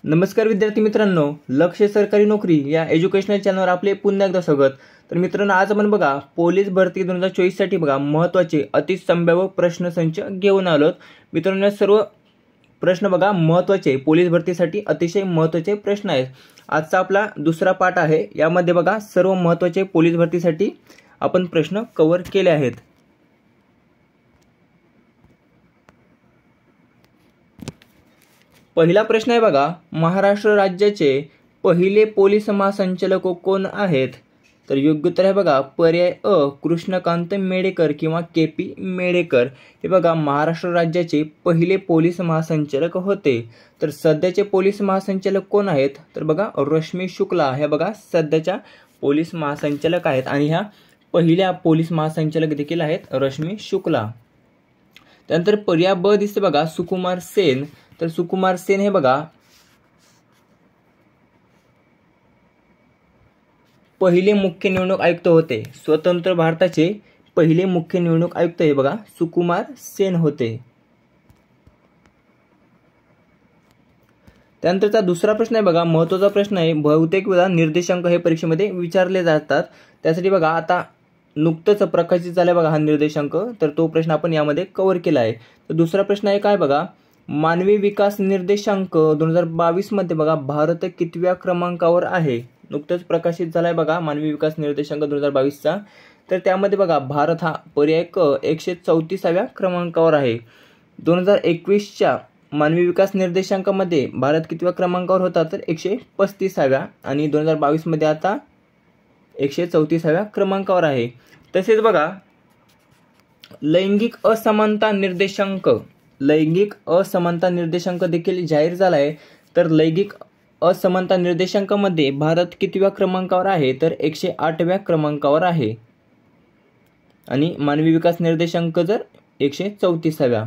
नमस्कार विद्यार्थी मित्रांनो, लक्ष्य सरकारी नोकरी या एज्युकेशनल चॅनलवर आपले पुन्हा एकदा स्वागत। तर मित्रांनो, आज आपण बघा पोलीस भरती 2024 साठी बघा महत्त्वाचे अतिसंभाव्य प्रश्नसंच घेऊन आलोत। मित्रांनो, सर्व प्रश्न बघा महत्त्वाचे पोलीस भरतीसाठी अतिशय महत्त्वाचे प्रश्न आहेत। आजचा आपला दुसरा पाठ आहे। यामध्ये बघा सर्व महत्त्वाचे पोलीस भरतीसाठी आपण प्रश्न कव्हर केले आहेत। पहिला प्रश्न आहे बघा, महाराष्ट्र राज्याचे पहिले पोलीस महासंचालक कोण आहेत? तर योग्य उत्तर आहे बघा पर्याय अ, कृष्णकांत मेडेकर किंवा केपी मेडेकर। हे बघा महाराष्ट्र राज्याचे पहिले पोलीस महासंचालक होते। तर सध्याचे पोलीस महासंचालक कोण आहेत? तर बघा रश्मी शुक्ला हे बघा सध्याच्या पोलीस महासंचालक आहेत आणि ह्या पहिल्या पोलीस महासंचालक देखील आहेत रश्मी शुक्ला। त्यानंतर पर्याय ब दिसते बघा सुकुमार सेन। तर सुकुमार सेन हे बघा पहिले मुख्य निवडणूक आयुक्त होते। स्वतंत्र भारताचे पहिले मुख्य निवडणूक आयुक्त हे बघा सुकुमार सेन होते। त्यानंतरचा दुसरा प्रश्न आहे बघा महत्त्वाचा प्रश्न आहे। बहुतेक वेळा निर्देशांक हे परीक्षेमध्ये विचारले जातात। त्यासाठी बघा आता नुकतंच प्रकाशित झाला बघा हा निर्देशांक, तर तो प्रश्न आपण यामध्ये कव्हर केला आहे। तर दुसरा प्रश्न आहे काय बघा, मानवी विकास निर्देशांक 2022 मध्ये बघा भारत कितव्या क्रमांकावर आहे? नुकतंच प्रकाशित झालाय बघा मानवी विकास निर्देशांक 2022 चा। तर त्यामध्ये बघा भारत हा पर्याय क 134व्या क्रमांकावर आहे। 2021 च्या मानवी विकास निर्देशांकामध्ये भारत कितव्या क्रमांकावर होता? तर 135व्या आणि 2022 मध्ये आता 134व्या क्रमांकावर आहे। तसेच बघा लैंगिक असमानता निर्देशांक देखील जाहीर झाला आहे। तर लैंगिक असमानता निर्देशांकामध्ये भारत कितव्या क्रमांकावर आहे? तर 108व्या क्रमांकावर आहे आणि मानवी विकास निर्देशांक जर 134व्या।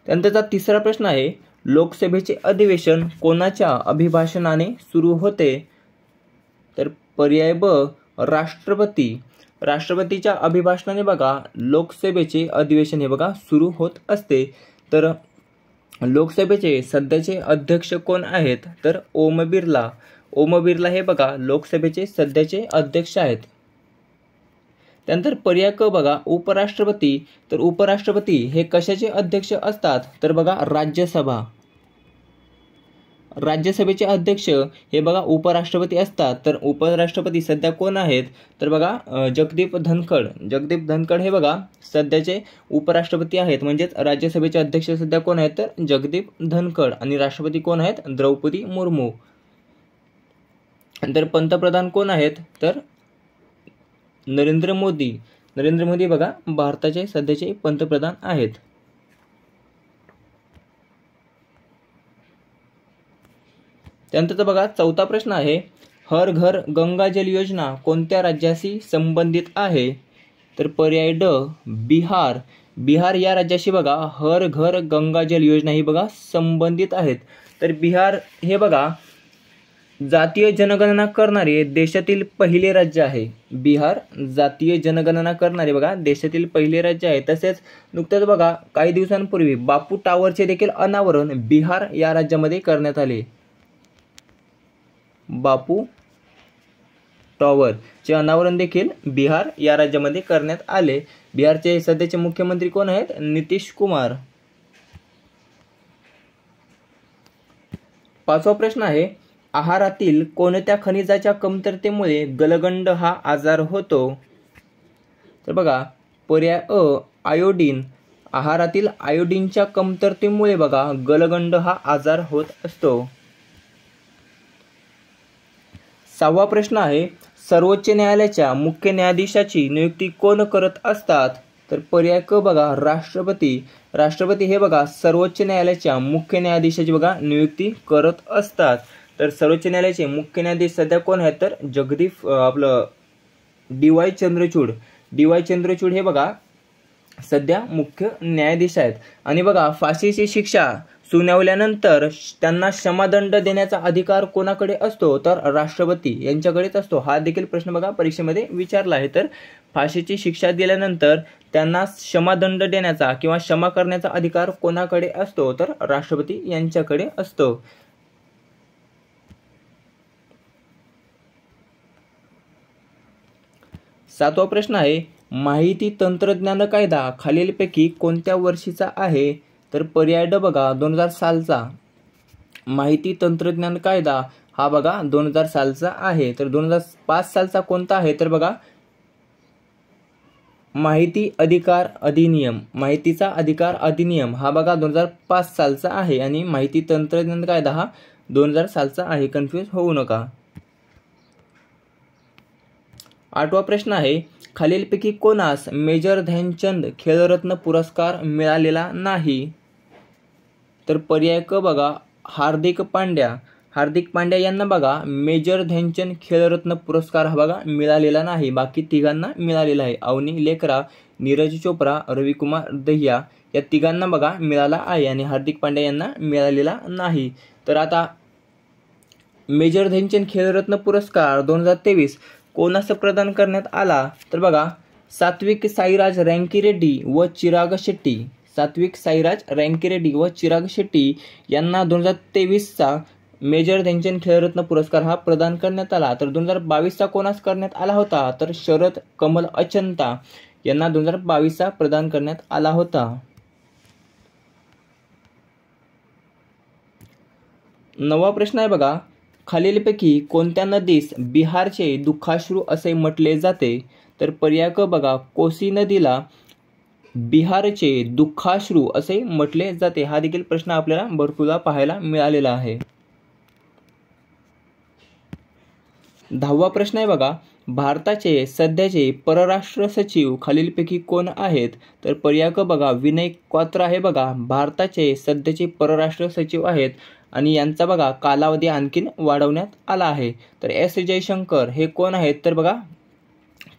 त्यानंतरचा तिसरा प्रश्न आहे, लोकसभेचे अधिवेशन कोणाच्या अभिभाषणाने सुरू होते? तर पर्याय ब राष्ट्रपतीच्या अभिभाषणाने बघा लोकसभेचे अधिवेशन हे बघा सुरू होत असते। तर लोकसभेचे सध्याचे अध्यक्ष कोण आहेत? तर ओम बिर्ला हे बघा लोकसभेचे सध्याचे अध्यक्ष आहेत। त्यानंतर पर्याय क बघा उपराष्ट्रपती। तर उपराष्ट्रपती हे कशाचे अध्यक्ष असतात? तर बघा राज्यसभेचे अध्यक्ष हे बघा उपराष्ट्रपती असतात। तर उपराष्ट्रपती सध्या कोण आहेत? तर बघा जगदीप धनखड हे बघा सध्याचे उपराष्ट्रपती आहेत। म्हणजेच राज्यसभेचे अध्यक्ष सध्या कोण आहेत? तर जगदीप धनखड आणि राष्ट्रपती कोण आहेत? द्रौपदी मुर्मू। नंतर पंतप्रधान कोण आहेत? तर नरेंद्र मोदी बघा भारताचे सध्याचे पंतप्रधान आहेत। त्यानंतर बघा चौथा प्रश्न आहे, हर घर गंगा जल योजना कोणत्या राज्याशी संबंधित आहे? तर पर्याय ड बिहार या राज्याशी बघा हर घर गंगा जल योजना ही बघा संबंधित आहेत। तर बिहार हे बघा जातीय जनगणना करणारे देशातील पहिले राज्य आहे। बिहार जातीय जनगणना करणारे बघा देशातील पहिले राज्य आहे। तसेच नुकतेच बघा काही दिवसांपूर्वी बापू टॉवरचे देखील अनावरण बिहार या राज्यामध्ये करण्यात आले। बापू टॉवरचे अनावरण देखील बिहार या राज्यामध्ये करण्यात आले। बिहारचे सध्याचे मुख्यमंत्री कोण आहेत? नितीश कुमार। पाचवा प्रश्न आहे, आहारातील कोणत्या खनिजाच्या कमतरतेमुळे गलगंड हा आजार होतो? तर बघा पर्याय अ आयोडीन। आहारातील आयोडीनच्या कमतरतेमुळे बघा गलगंड हा आजार होत असतो। सहावा प्रश्न आहे, सर्वोच्च न्यायालयाच्या मुख्य न्यायाधीशाची नियुक्ती कोण करत असतात? तर पर्याय क बघा राष्ट्रपती हे बघा सर्वोच्च न्यायालयाच्या मुख्य न्यायाधीशाची बघा नियुक्ती करत असतात। तर सर्वोच्च न्यायालयाचे मुख्य न्यायाधीश सध्या कोण आहेत? तर डी.वाय. चंद्रचूड हे बघा सध्या मुख्य न्यायाधीश आहेत। आणि बघा फाशीची शिक्षा सुनावल्यानंतर त्यांना क्षमादंड देण्याचा अधिकार कोणाकडे असतो? तर राष्ट्रपती यांच्याकडेच असतो। हा देखील प्रश्न बघा परीक्षेमध्ये विचारला आहे। तर फाशीची शिक्षा दिल्यानंतर त्यांना क्षमादंड देण्याचा किंवा क्षमा करण्याचा अधिकार कोणाकडे असतो, तर राष्ट्रपती यांच्याकडे असतो. सातवा प्रश्न आहे, माहिती तंत्रज्ञान कायदा खालीलपैकी कोणत्या वर्षीचा आहे, तर पर्याय ड बघा 2000 सालचा. माहिती तंत्रज्ञान कायदा हा बघा 2000 सालचा आहे. तर 2005 सालचा कोणता आहे, तर बघा माहिती अधिकार अधिनियम, माहितीचा अधिकार अधिनियम हा बघा 2005 सालचा आहे आणि माहिती तंत्रज्ञान कायदा हा 2000 सालचा आहे. कन्फ्यूज होऊ नका. आठवा प्रश्न आहे, खालीलपैकी कोणास मेजर ध्यानचंद खेलरत्न पुरस्कार मिळालेला नाही, तर पर्याय क बघा हार्दिक पांड्या. हार्दिक पांड्या यांना बघा मेजर ध्यानचंद खेलरत्न पुरस्कार हा बघा मिळालेला नाही. बाकी तिघांना मिळालेला आहे. अवनी लेकरा, नीरज चोप्रा, रविकुमार दहिया या तिघांना बघा मिळाला आहे आणि हार्दिक पांड्या यांना मिळालेला नाही. तर आता मेजर ध्यानचंद खेलरत्न पुरस्कार 2023 कोणास प्रदान करण्यात आला, तर बघा सात्विक साईराज रँकीरेड्डी व चिराग शेट्टी. सात्विक साईराज रँकीरेड्डी व चिराग शेट्टी यांना 2023चा मेजर ध्यानचंद खेलरत्न पुरस्कार हा प्रदान करण्यात आला. तर 2022चा कोणास करण्यात आला होता, तर शरद कमल अचंता यांना 2022चा प्रदान करण्यात आला होता. नववा प्रश्न आहे बघा, खालीलपैकी कोणत्या नदीस बिहारचे दुःखाश्रू असे म्हटले जाते, तर पर्याय क बघा कोसी नदीला बिहारचे दुःखाश्रू असे म्हटले जाते. हा देखील प्रश्न आपल्याला भरपूरदा पाहायला मिळालेला आहे. 10वा प्रश्न आहे बघा, भारताचे सध्याचे परराष्ट्र सचिव खालीलपैकी कोण आहेत, तर पर्याय क बघा विनय क्वात्रा हे बघा भारताचे सध्याचे परराष्ट्र सचिव आहेत आणि यांचा बघा कालावधी आणखीन वाढवण्यात आला आहे. तर एस जयशंकर हे कोण आहेत, तर बघा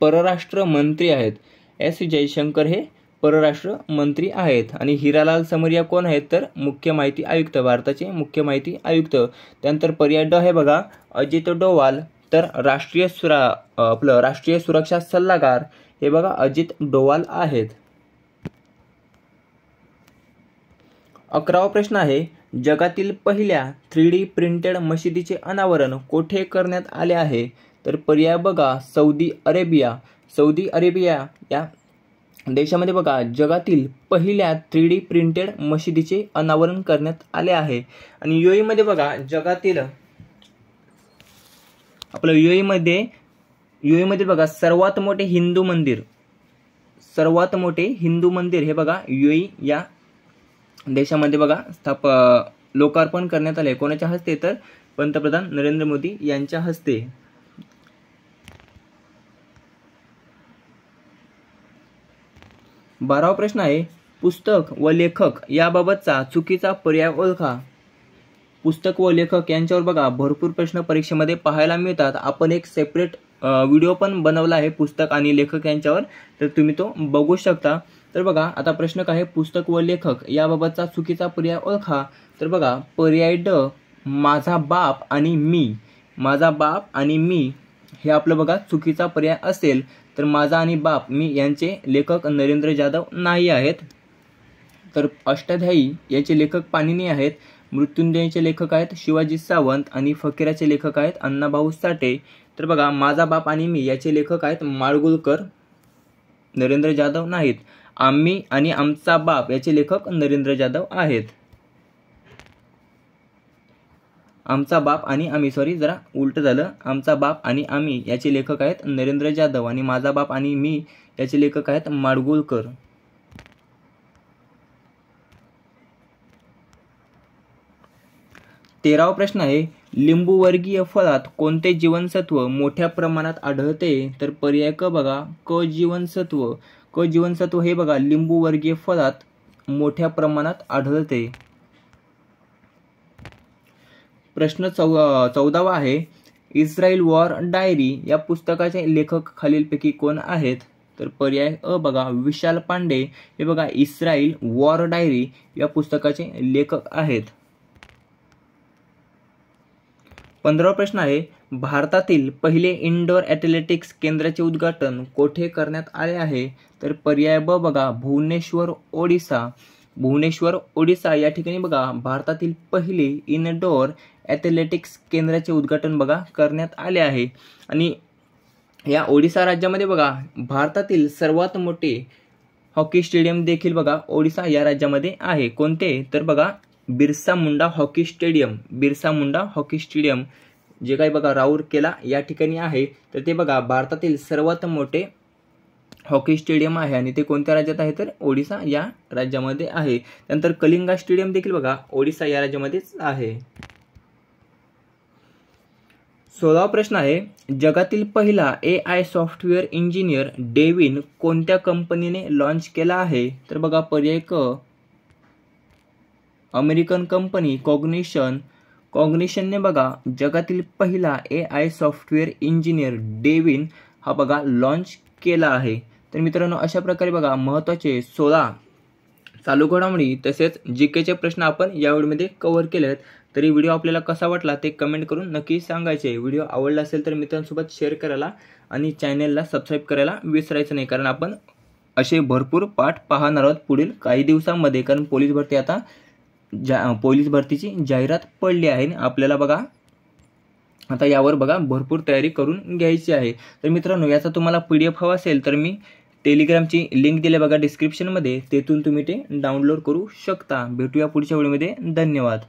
परराष्ट्र मंत्री आहेत. एस जयशंकर हे परराष्ट्र मंत्री आहेत आणि हिरालाल समरिया कोण आहेत, तर मुख्य माहिती आयुक्त, भारताचे मुख्य माहिती आयुक्त. त्यानंतर पर्याय ड हे बघा अजित डोवाल, तर राष्ट्रीय सुरक्षा सल्लागार हे बघा अजित डोवाल आहेत. 11वा प्रश्न आहे, जगातील पहिल्या 3D प्रिंटेड मशिदीचे अनावरण कोठे करण्यात आले आहे, तर पर्याय बघा सौदी अरेबिया. सौदी अरेबिया या देशामध्ये बघा जगातील पहिल्या 3D प्रिंटेड मशिदीचे अनावरण करण्यात आले आहे. आणि UAE मध्ये बघा जगातील आपलं UAE मध्ये बघा सर्वात मोठे हिंदू मंदिर हे बघा UAE या देशामध्ये बघा लोकार्पण करण्यात आले. कोणाच्या हस्ते, तर पंतप्रधान नरेंद्र मोदी यांच्या हस्ते. 12वा प्रश्न आहे, पुस्तक व लेखक याबाबतचा चुकीचा पर्याय ओळखा. पुस्तक व लेखक यांच्यावर बघा भरपूर प्रश्न परीक्षेमध्ये पाहायला मिळतात. आपण एक सेपरेट व्हिडिओ पण बनवला आहे पुस्तक आणि लेखक यांच्यावर, तर तुम्ही तो बघू शकता. तर बघा आता प्रश्न काय आहे, पुस्तक व लेखक याबाबतचा चुकीचा पर्याय ओळखा. तर बघा पर्याय ड माझा बाप आणि मी. माझा बाप आणि मी हे आपलं बघा चुकीचा पर्याय असेल. तर माझा आणि बाप मी यांचे लेखक नरेंद्र जाधव नाही आहेत. तर अष्टाध्यायी याचे लेखक पाणिनी आहेत. मृत्युंजयचे लेखक आहेत शिवाजी सावंत आणि फकीराचे लेखक आहेत अण्णाभाऊ साठे. तर बघा माझा बाप आणि मी याचे लेखक आहेत माडगुळकर, नरेंद्र जाधव नाहीत. आम्ही आणि आमचा बाप याचे लेखक नरेंद्र जाधव आहेत. आमचा बाप आणि आम्ही, सॉरी जरा उलट झालं. आमचा बाप आणि आम्ही याचे लेखक आहेत नरेंद्र जाधव आणि माझा बाप आणि मी याचे लेखक आहेत माडगुळकर. 13वा प्रश्न आहे, लिंबूवर्गीय फळात कोणते जीवनसत्व मोठ्या प्रमाणात आढळते, तर पर्याय क बघा क जीवनसत्व. क जीवनसत्व हे बघा लिंबूवर्गीय फळात मोठ्या प्रमाणात आढळते. प्रश्न 14वा आहे, इस्रायल वॉर डायरी या पुस्तकाचे लेखक खालीलपैकी कोण आहेत, तर पर्याय अ बघा विशाल पांडे हे बघा इस्रायल वॉर डायरी या पुस्तकाचे लेखक आहेत. 15वा प्रश्न आहे, भारतातील पहिले इंडोर ॲथलेटिक्स केंद्राचे उद्घाटन कोठे करण्यात आले आहे? तर पर्याय ब बघा, भुवनेश्वर ओडिसा. भुवनेश्वर ओडिसा या ठिकाणी बघा भारतातील पहिले इनडोअर ॲथलेटिक्स केंद्राचे उद्घाटन बघा करण्यात आले आहे. आणि या ओडिसा राज्यामध्ये बघा भारतातील सर्वात मोठे हॉकी स्टेडियम देखील बघा ओडिसा या राज्यामध्ये आहे. कोणते? तर बघा Birsa Munda hockey stadium. Birsa Munda hockey stadium जे काही बघा राऊरकेला या ठिकाणी आहे, तर ते बघा भारतातील सर्वात मोठे हॉकी स्टेडियम आहे आणि ते कोणत्या राज्यात आहे? तर ओडिसा या राज्यामध्ये आहे. त्यानंतर कलिंगा स्टेडियम देखील बघा ओडिसा या राज्यामध्येच आहे. 16वा प्रश्न आहे, जगातील पहिला AI सॉफ्टवेअर इंजिनियर डेव्हिन कोणत्या कंपनीने लॉन्च केला आहे? तर बघा पर्याय क, अमेरिकन कंपनी कॉग्निशन. कॉग्निशनने बघा जगातील पहिला AI सॉफ्टवेअर इंजिनियर डेव्हिन हा बघा लॉन्च केला आहे. तर मित्रांनो अशा प्रकारे बघा महत्त्वाचे 16 चालू घडामोडी तसेच जीकेचे प्रश्न आपण या व्हिडिओमध्ये कव्हर केले आहेत. तरी व्हिडिओ आपल्याला कसा वाटला ते कमेंट करून नक्की सांगायचे. व्हिडिओ आवडला असेल तर मित्रांसोबत शेअर करायला आणि चॅनलला सबस्क्राईब करायला विसरायचं नाही, कारण आपण असे भरपूर पाठ पाहणार आहोत पुढील काही दिवसांमध्ये. कारण पोलीस भरती आता पोलीस भरतीची जाहिरात पडली आहे. आपल्याला बघा आता यावर बघा भरपूर तयारी करून घ्यायची आहे. तर मित्रांनो याचा तुम्हाला PDF हवा असेल तर मी टेलिग्रामची लिंक दिली बघा डिस्क्रिप्शनमध्ये, तेथून तुम्ही ते डाउनलोड करू शकता. भेटूया पुढच्या व्हिडिओमध्ये. धन्यवाद.